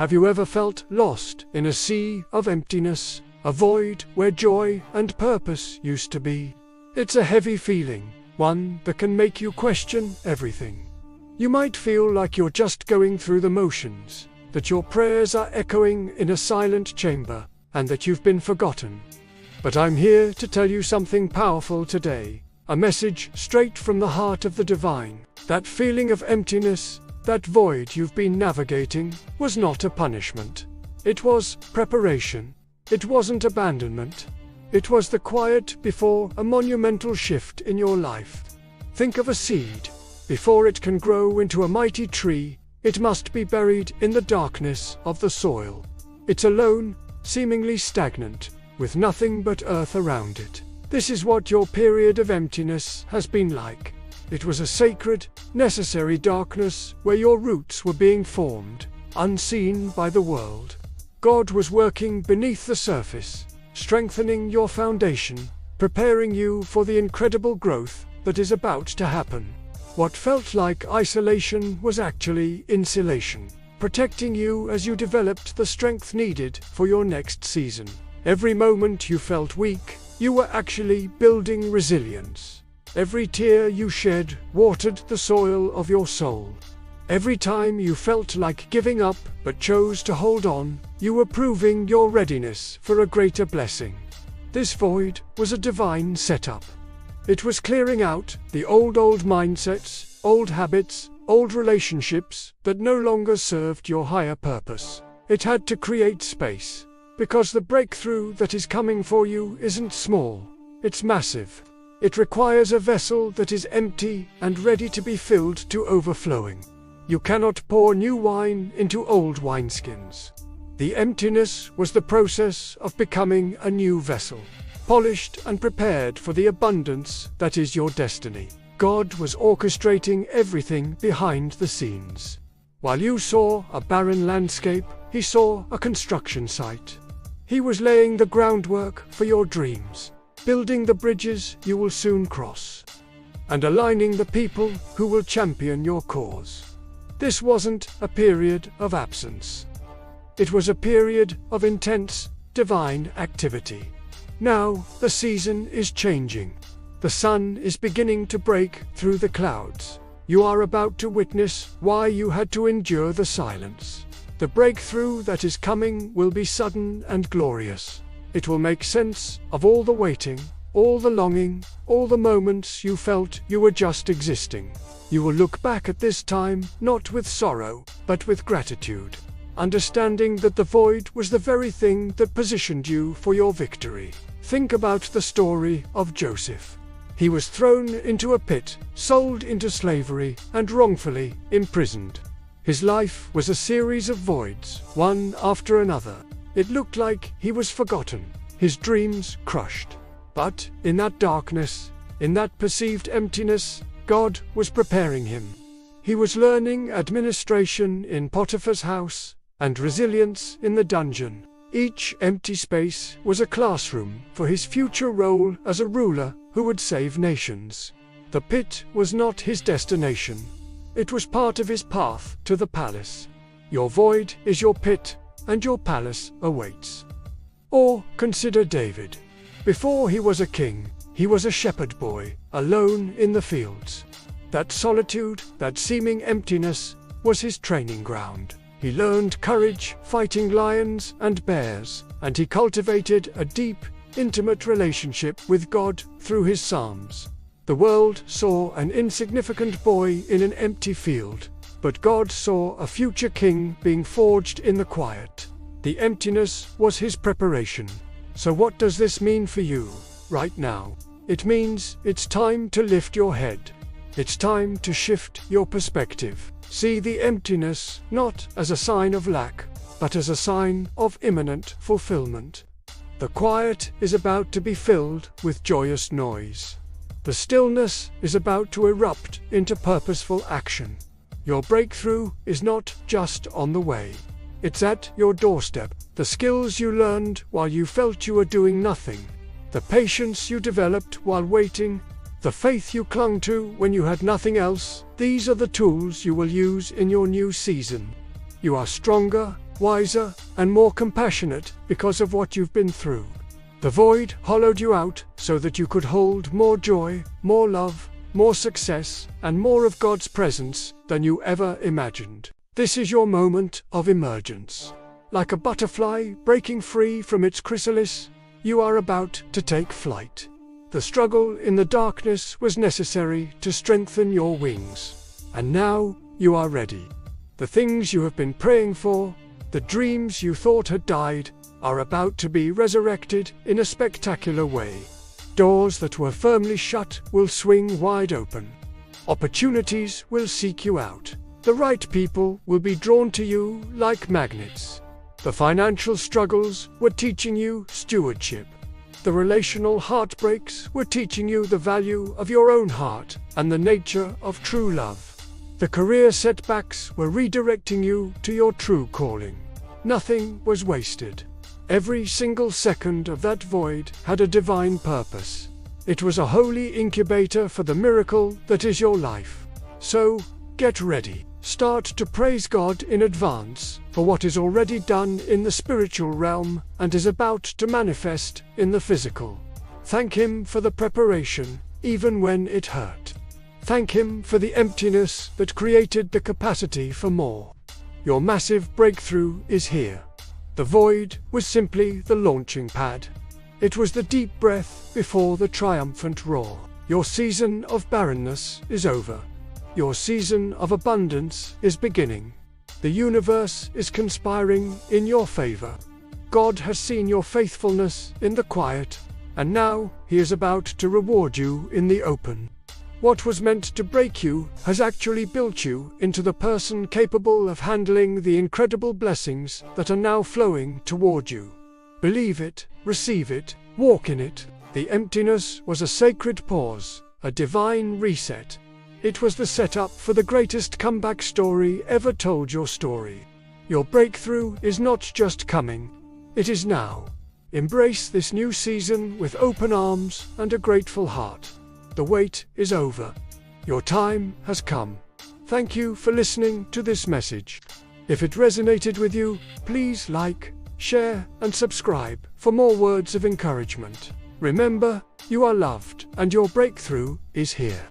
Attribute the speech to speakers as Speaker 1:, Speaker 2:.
Speaker 1: Have you ever felt lost in a sea of emptiness, a void where joy and purpose used to be? It's a heavy feeling, one that can make you question everything. You might feel like you're just going through the motions, that your prayers are echoing in a silent chamber, and that you've been forgotten. But I'm here to tell you something powerful today, a message straight from the heart of the divine. That feeling of emptiness, that void you've been navigating, was not a punishment. It was preparation. It wasn't abandonment. It was the quiet before a monumental shift in your life. Think of a seed. Before it can grow into a mighty tree, it must be buried in the darkness of the soil. It's alone, seemingly stagnant, with nothing but earth around it. This is what your period of emptiness has been like. It was a sacred, necessary darkness where your roots were being formed, unseen by the world. God was working beneath the surface, strengthening your foundation, preparing you for the incredible growth that is about to happen. What felt like isolation was actually insulation, protecting you as you developed the strength needed for your next season. Every moment you felt weak, you were actually building resilience. Every tear you shed watered the soil of your soul. Every time you felt like giving up but chose to hold on, you were proving your readiness for a greater blessing. This void was a divine setup. It was clearing out the old mindsets, old habits, old relationships that no longer served your higher purpose. It had to create space, because the breakthrough that is coming for you isn't small, it's massive. It requires a vessel that is empty and ready to be filled to overflowing. You cannot pour new wine into old wineskins. The emptiness was the process of becoming a new vessel, polished and prepared for the abundance that is your destiny. God was orchestrating everything behind the scenes. While you saw a barren landscape, He saw a construction site. He was laying the groundwork for your dreams, building the bridges you will soon cross, and aligning the people who will champion your cause. This wasn't a period of absence. It was a period of intense, divine activity. Now, the season is changing. The sun is beginning to break through the clouds. You are about to witness why you had to endure the silence. The breakthrough that is coming will be sudden and glorious. It will make sense of all the waiting, all the longing, all the moments you felt you were just existing. You will look back at this time not with sorrow, but with gratitude, understanding that the void was the very thing that positioned you for your victory. Think about the story of Joseph. He was thrown into a pit, sold into slavery, and wrongfully imprisoned. His life was a series of voids, one after another. It looked like he was forgotten, his dreams crushed. But in that darkness, in that perceived emptiness, God was preparing him. He was learning administration in Potiphar's house and resilience in the dungeon. Each empty space was a classroom for his future role as a ruler who would save nations. The pit was not his destination. It was part of his path to the palace. Your void is your pit, and your palace awaits. Or consider David. Before he was a king, he was a shepherd boy, alone in the fields. That solitude, that seeming emptiness, was his training ground. He learned courage fighting lions and bears, and he cultivated a deep, intimate relationship with God through his psalms. The world saw an insignificant boy in an empty field, but God saw a future king being forged in the quiet. The emptiness was his preparation. So what does this mean for you, right now? It means it's time to lift your head. It's time to shift your perspective. See the emptiness not as a sign of lack, but as a sign of imminent fulfillment. The quiet is about to be filled with joyous noise. The stillness is about to erupt into purposeful action. Your breakthrough is not just on the way. It's at your doorstep. The skills you learned while you felt you were doing nothing, the patience you developed while waiting, the faith you clung to when you had nothing else, these are the tools you will use in your new season. You are stronger, wiser, and more compassionate because of what you've been through. The void hollowed you out so that you could hold more joy, more love, more success, and more of God's presence than you ever imagined. This is your moment of emergence. Like a butterfly breaking free from its chrysalis, you are about to take flight. The struggle in the darkness was necessary to strengthen your wings. And now you are ready. The things you have been praying for, the dreams you thought had died, are about to be resurrected in a spectacular way. Doors that were firmly shut will swing wide open. Opportunities will seek you out. The right people will be drawn to you like magnets. The financial struggles were teaching you stewardship. The relational heartbreaks were teaching you the value of your own heart and the nature of true love. The career setbacks were redirecting you to your true calling. Nothing was wasted. Every single second of that void had a divine purpose. It was a holy incubator for the miracle that is your life. So, get ready. Start to praise God in advance for what is already done in the spiritual realm and is about to manifest in the physical. Thank Him for the preparation, even when it hurt. Thank Him for the emptiness that created the capacity for more. Your massive breakthrough is here. The void was simply the launching pad. It was the deep breath before the triumphant roar. Your season of barrenness is over. Your season of abundance is beginning. The universe is conspiring in your favor. God has seen your faithfulness in the quiet, and now He is about to reward you in the open. What was meant to break you has actually built you into the person capable of handling the incredible blessings that are now flowing toward you. Believe it, receive it, walk in it. The emptiness was a sacred pause, a divine reset. It was the setup for the greatest comeback story ever told. Your story. Your breakthrough is not just coming, it is now. Embrace this new season with open arms and a grateful heart. The wait is over. Your time has come. Thank you for listening to this message. If it resonated with you, please like, share, and subscribe for more words of encouragement. Remember, you are loved and your breakthrough is here.